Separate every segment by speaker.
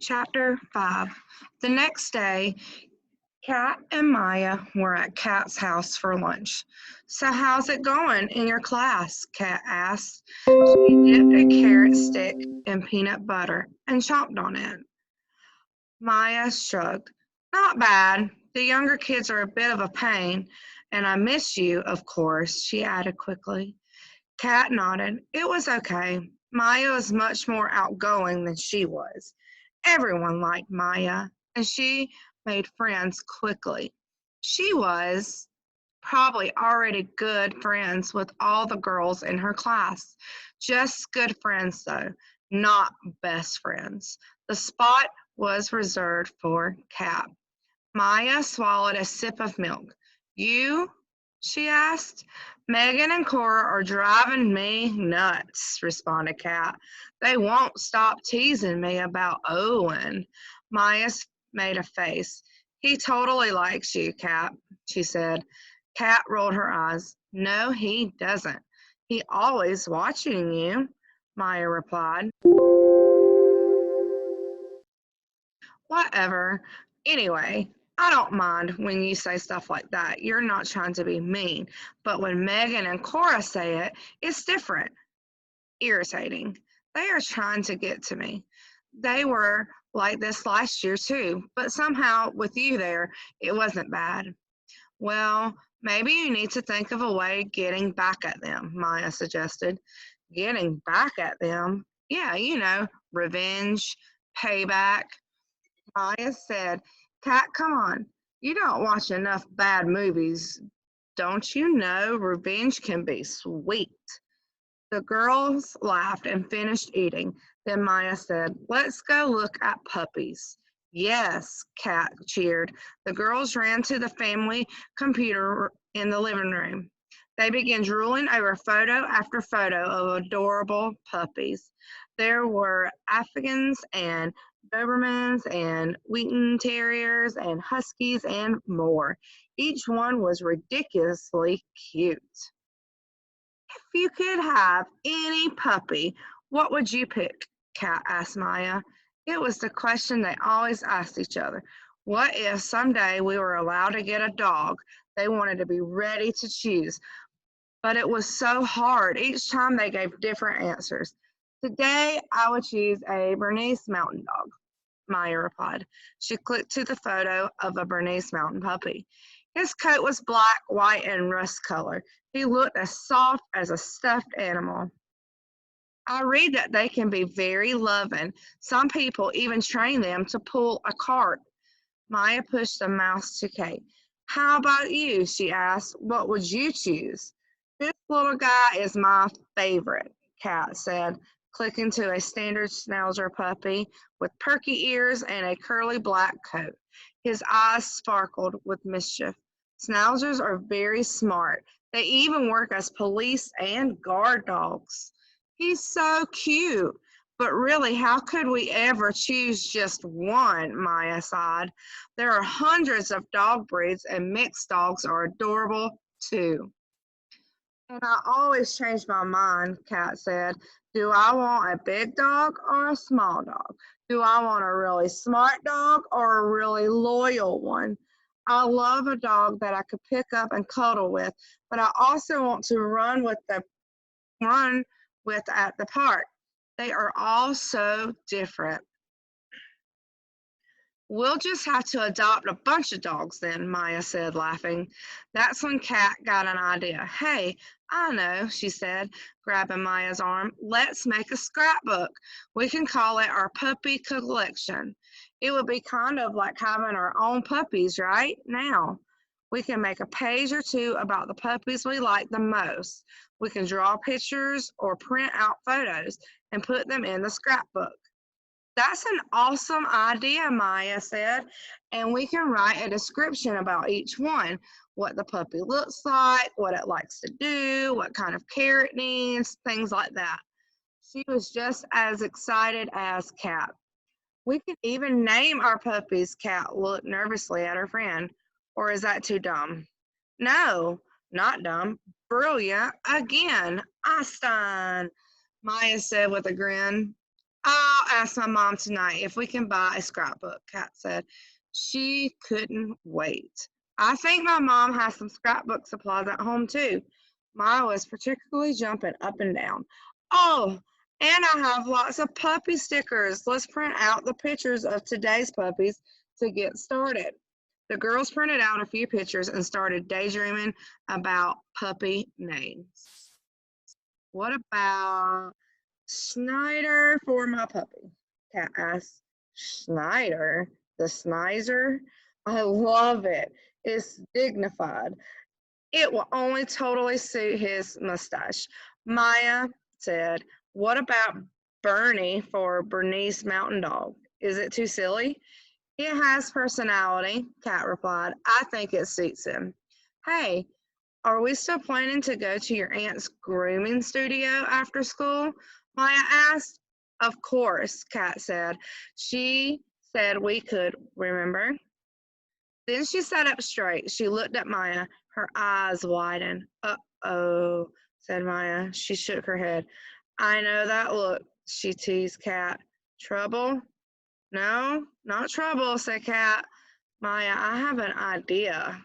Speaker 1: Chapter 5. The next day, Kat and Maya were at Kat's house for lunch. So, how's it going in your class? Kat asked. She dipped a carrot stick in peanut butter and chomped on it. Maya shrugged. Not bad. The younger kids are a bit of a pain, and I miss you, of course, she added quickly. Kat nodded. It was okay. Maya was much more outgoing than she was. Everyone liked Maya, and she made friends quickly. She was probably already good friends with all the girls in her class. Just good friends, though, not best friends. The spot was reserved for Kat. Maya swallowed a sip of milk. You? She asked. Megan and Cora are driving me nuts, responded Kat. They won't stop teasing me about Owen. Maya made a face. He totally likes you, Kat, she said. Kat rolled her eyes. No, he doesn't. He always watching you, Maya replied. Whatever. Anyway, I don't mind when you say stuff like that. You're not trying to be mean. But when Megan and Cora say it, it's different. Irritating. They are trying to get to me. They were like this last year too, but somehow with you there, it wasn't bad. Well, maybe you need to think of a way getting back at them, Maya suggested. Getting back at them? Yeah, revenge, payback. Maya said, Kat, come on. You don't watch enough bad movies. Don't you know revenge can be sweet? The girls laughed and finished eating. Then Maya said, Let's go look at puppies. Yes, Kat cheered. The girls ran to the family computer in the living room. They began drooling over photo after photo of adorable puppies. There were Afghans and Dobermans and Wheaten Terriers and Huskies and more. Each one was ridiculously cute. If you could have any puppy, what would you pick? Kat asked Maya. It was the question they always asked each other. What if someday we were allowed to get a dog? They wanted to be ready to choose, but it was so hard. Each time they gave different answers. Today, I would choose a Bernese Mountain Dog, Maya replied. She clicked to the photo of a Bernese Mountain puppy. His coat was black, white, and rust color. He looked as soft as a stuffed animal. I read that they can be very loving. Some people even train them to pull a cart. Maya pushed the mouse to Kate. How about you? She asked. What would you choose? This little guy is my favorite, Kat said, clicking to a standard Schnauzer puppy with perky ears and a curly black coat. His eyes sparkled with mischief. Schnauzers are very smart. They even work as police and guard dogs. He's so cute. But really, how could we ever choose just one? Maya sighed. There are hundreds of dog breeds, and mixed dogs are adorable too. And I always change my mind, Kat said. Do I want a big dog or a small dog? Do I want a really smart dog or a really loyal one? I love a dog that I could pick up and cuddle with, but I also want to run with at the park. They are all so different. We'll just have to adopt a bunch of dogs then, Maya said, laughing. That's when Kat got an idea. Hey, I know, she said, grabbing Maya's arm. Let's make a scrapbook. We can call it our puppy collection. It would be kind of like having our own puppies right now. We can make a page or two about the puppies we like the most. We can draw pictures or print out photos and put them in the scrapbook. That's an awesome idea, Maya said. And we can write a description about each one, what the puppy looks like, what it likes to do, what kind of care it needs, things like that. She was just as excited as Kat. We can even name our puppies. Kat looked nervously at her friend. Or is that too dumb? No, not dumb. Brilliant. Again, Einstein, Maya said with a grin. I'll ask my mom tonight if we can buy a scrapbook, Kat said. She couldn't wait. I think my mom has some scrapbook supplies at home too. Maya was particularly jumping up and down. Oh, and I have lots of puppy stickers. Let's print out the pictures of today's puppies to get started. The girls printed out a few pictures and started daydreaming about puppy names. What about Schneider for my puppy? Kat asked. Schneider? The Schneider? I love it. It's dignified. It will only totally suit his mustache. Maya said, what about Bernie for Bernese Mountain Dog? Is it too silly? It has personality, Kat replied. I think it suits him. Hey, are we still planning to go to your aunt's grooming studio after school? Maya asked. Of course, Kat said. She said we could, remember? Then she sat up straight. She looked at Maya. Her eyes widened. Uh-oh, said Maya. She shook her head. I know that look, she teased Kat. Trouble? No, not trouble, said Kat. Maya, I have an idea.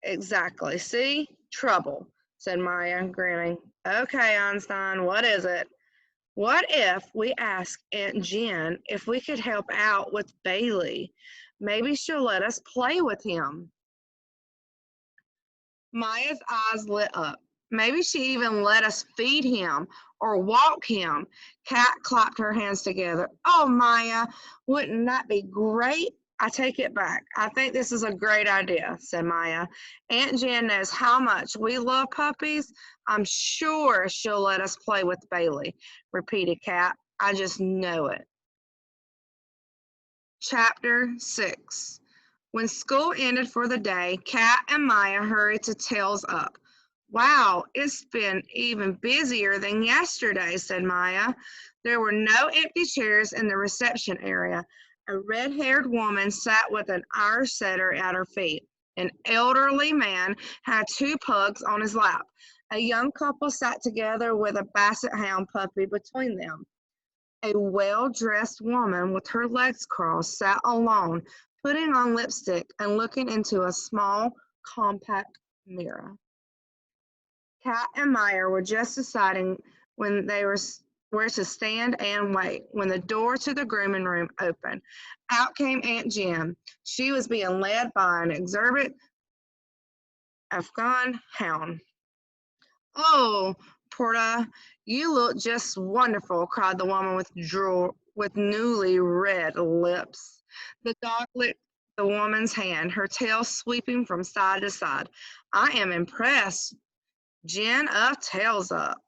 Speaker 1: Exactly. See? Trouble, said Maya, grinning. Okay, Einstein, what is it? What if we ask Aunt Jen if we could help out with Bailey? Maybe she'll let us play with him. Maya's eyes lit up. Maybe she even let us feed him or walk him. Kat clapped her hands together. Oh, Maya, wouldn't that be great? I take it back. I think this is a great idea, said Maya. Aunt Jen knows how much we love puppies. I'm sure she'll let us play with Bailey, repeated Kat. I just know it. Chapter 6. When school ended for the day, Kat and Maya hurried to Tails Up. Wow, it's been even busier than yesterday, said Maya. There were no empty chairs in the reception area. A red-haired woman sat with an Irish setter at her feet. An elderly man had two pugs on his lap. A young couple sat together with a basset hound puppy between them. A well-dressed woman with her legs crossed sat alone, putting on lipstick and looking into a small, compact mirror. Kat and Maya were just deciding when they were where to stand and wait when the door to the grooming room opened. Out came Aunt Jen. She was being led by an exuberant Afghan hound. Oh, Porta, you look just wonderful, cried the woman with newly red lips. The dog licked the woman's hand, her tail sweeping from side to side. I am impressed. Jen up, tails up,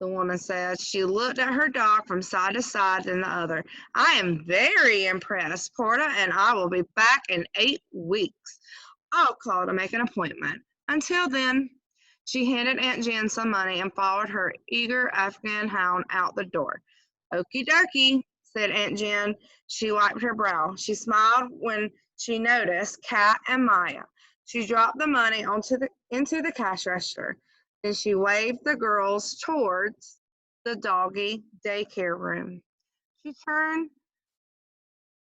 Speaker 1: the woman said. She looked at her dog from side to side and the other. I am very impressed, Porta, and I will be back in 8 weeks. I'll call to make an appointment. Until then, she handed Aunt Jen some money and followed her eager Afghan hound out the door. Okie dokie, said Aunt Jen. She wiped her brow. She smiled when she noticed Kat and Maya. She dropped the money into the cash register. Then she waved the girls towards the doggy daycare room. She turned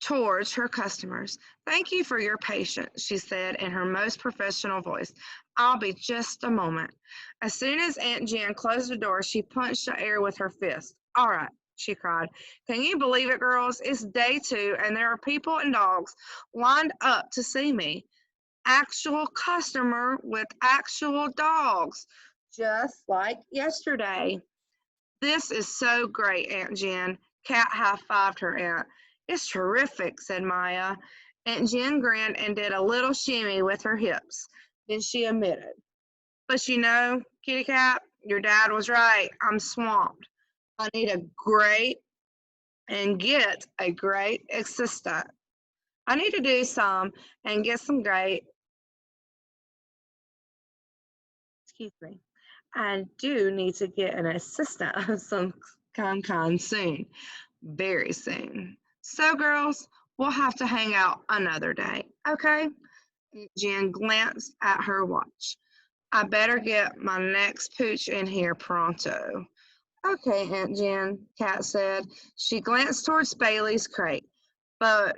Speaker 1: towards her customers. Thank you for your patience, she said in her most professional voice. I'll be just a moment. As soon as Aunt Jen closed the door, she punched the air with her fist. All right, she cried. Can you believe it, girls? It's day 2, and there are people and dogs lined up to see me. Actual customer with actual dogs, just like yesterday. This is so great, Aunt Jen. Kat high-fived her aunt. It's terrific, said Maya. Aunt Jen grinned and did a little shimmy with her hips. Then she admitted, but you know, Kitty Cat, your dad was right. I'm swamped. I need a great and get a great assistant. I need to do some and get some great, excuse me. I do need to get an assistant of some kind soon, very soon. So, girls, we'll have to hang out another day, okay? Jen glanced at her watch. I better get my next pooch in here pronto. Okay, Aunt Jen, Kat said. She glanced towards Bailey's crate. But,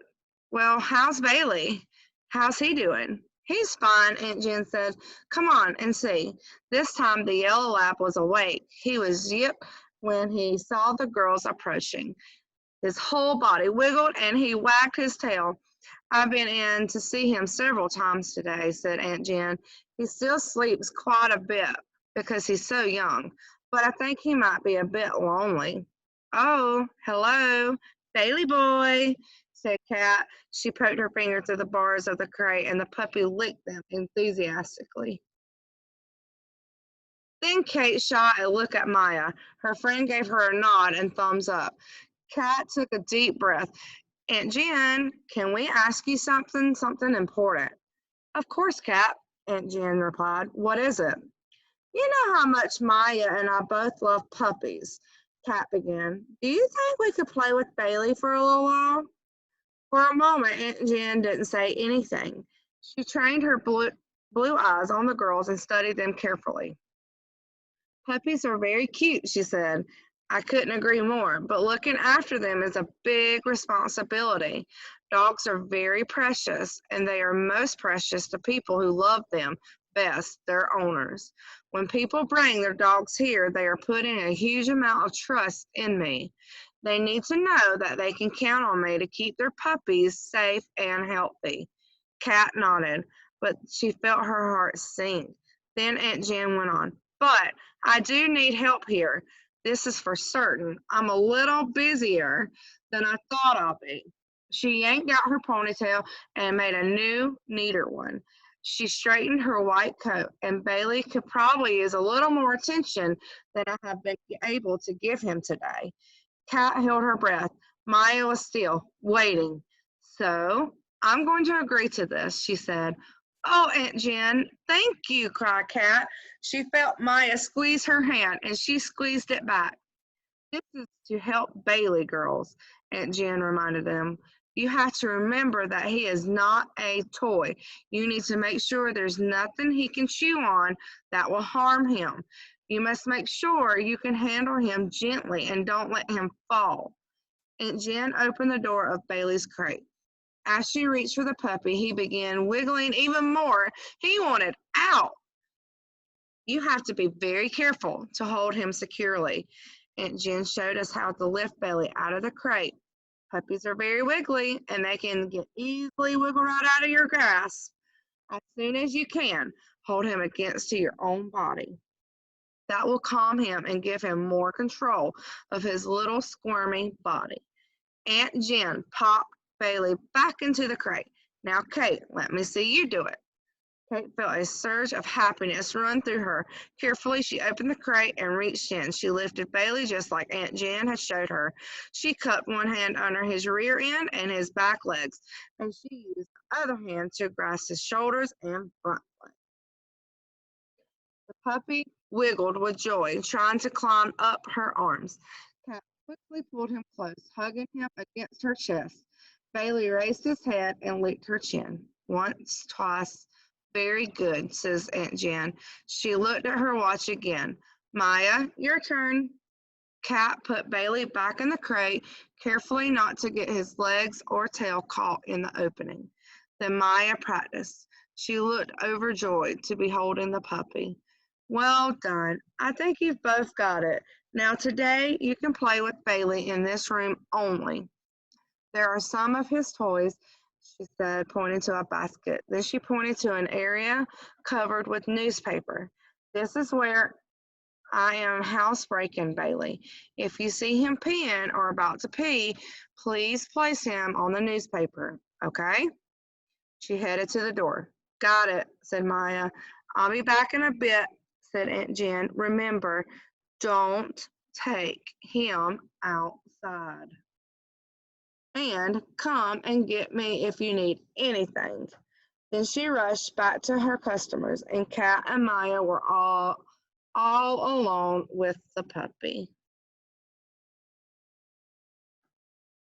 Speaker 1: well, how's Bailey? How's he doing? He's fine, Aunt Jen said. Come on and see. This time the yellow lab was awake. He was yip when he saw the girls approaching. His whole body wiggled and he wagged his tail. I've been in to see him several times today, said Aunt Jen. He still sleeps quite a bit because he's so young, but I think he might be a bit lonely. Oh, hello, Bailey boy, said Kat. She poked her finger through the bars of the crate and the puppy licked them enthusiastically. Then Kate shot a look at Maya. Her friend gave her a nod and thumbs up. Kat took a deep breath. Aunt Jen, can we ask you something important? Of course, Kat, Aunt Jen replied. What is it? You know how much Maya and I both love puppies, Kat began. Do you think we could play with Bailey for a little while? For a moment, Aunt Jen didn't say anything. She trained her blue eyes on the girls and studied them carefully. Puppies are very cute, she said. I couldn't agree more, but looking after them is a big responsibility. Dogs are very precious, and they are most precious to people who love them best, their owners. When people bring their dogs here, they are putting a huge amount of trust in me. They need to know that they can count on me to keep their puppies safe and healthy. Kat nodded, but she felt her heart sink. Then Aunt Jen went on, but I do need help here. This is for certain. I'm a little busier than I thought I'd be. She yanked out her ponytail and made a new, neater one. She straightened her white coat, and Bailey could probably use a little more attention than I have been able to give him today. Kat held her breath. Maya was still, waiting. So, I'm going to agree to this, she said. Oh, Aunt Jen, thank you, cried Kat. She felt Maya squeeze her hand, and she squeezed it back. This is to help Bailey, girls, Aunt Jen reminded them. You have to remember that he is not a toy. You need to make sure there's nothing he can chew on that will harm him. You must make sure you can handle him gently and don't let him fall. Aunt Jen opened the door of Bailey's crate. As she reached for the puppy, he began wiggling even more. He wanted out. You have to be very careful to hold him securely. Aunt Jen showed us how to lift Bailey out of the crate. Puppies are very wiggly and they can get easily wiggled right out of your grasp. As soon as you can, hold him against to your own body. That will calm him and give him more control of his little squirmy body. Aunt Jen popped Bailey back into the crate. Now, Kate, let me see you do it. Kate felt a surge of happiness run through her. Carefully, she opened the crate and reached in. She lifted Bailey just like Aunt Jen had showed her. She cupped one hand under his rear end and his back legs, and she used the other hand to grasp his shoulders and front legs. The puppy wiggled with joy, trying to climb up her arms. Kat quickly pulled him close, hugging him against her chest. Bailey raised his head and licked her chin. Once, twice. Very good, says Aunt Jen. She looked at her watch again. Maya, your turn. Kat put Bailey back in the crate, carefully not to get his legs or tail caught in the opening. Then Maya practiced. She looked overjoyed to be holding the puppy. Well done. I think you've both got it. Now today you can play with Bailey in this room only. There are some of his toys, she said, pointing to a basket. Then she pointed to an area covered with newspaper. This is where I am housebreaking Bailey. If you see him peeing or about to pee, please place him on the newspaper, okay? She headed to the door. Got it, said Maya. I'll be back in a bit, said Aunt Jen. Remember, don't take him outside. And come and get me if you need anything. Then she rushed back to her customers, and Kat and Maya were all alone with the puppy.